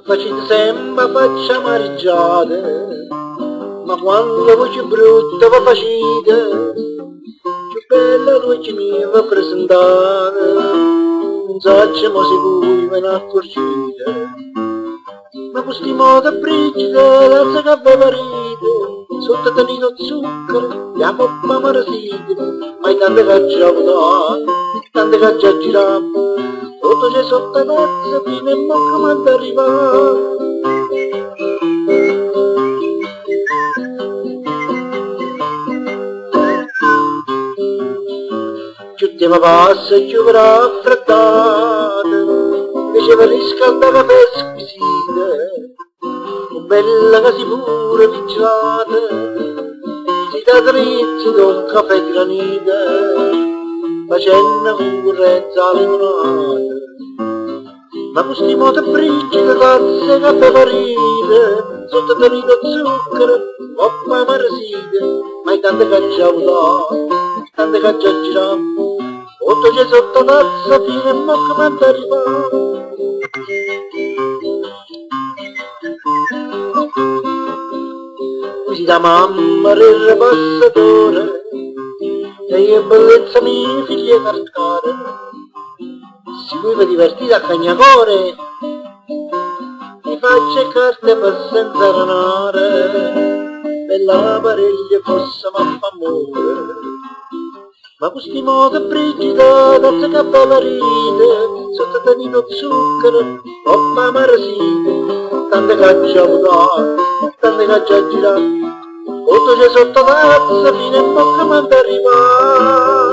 Facete sempre faccia amareggiate, ma quando voce brutta vi facete, più bella voce mia vi presentate, non so se voi ve ne accorgete. Ma questi modo brigida, la che vi parite, sotto tenito zucchero, la coppa marasite, ma tante che già votate, tante che già girato, tutto c'è sotto tazza, fino a mo' come è arrivato. Più tempo passa e più verrà affrettato, invece per riscaldare per squisite, o bella che si pure vigilate, si dà dritti con caffè di granite, facendo concorrenza alle limonate. Ma questi moto brigide, tazze, caffè parite, sotto tenito zucchero, coppa marasite, ma tante che già votate, tante che già girato, tutto c'è sotto tazza, fino a mo' come è arrivato. Così da mamma il passatore, e è bellezza mia figlia cartare, si vuoi divertire a cagnacore, mi faccia carte per senza ranare, e la pariglia fosse ma amore. Ma questi modo brigida, tazza che bella ride, sotto tenito zucchero, coppa marasite, tante che già votate, tante che già girato, tutto c'è sotto tazza, fino a mo' come è arrivato.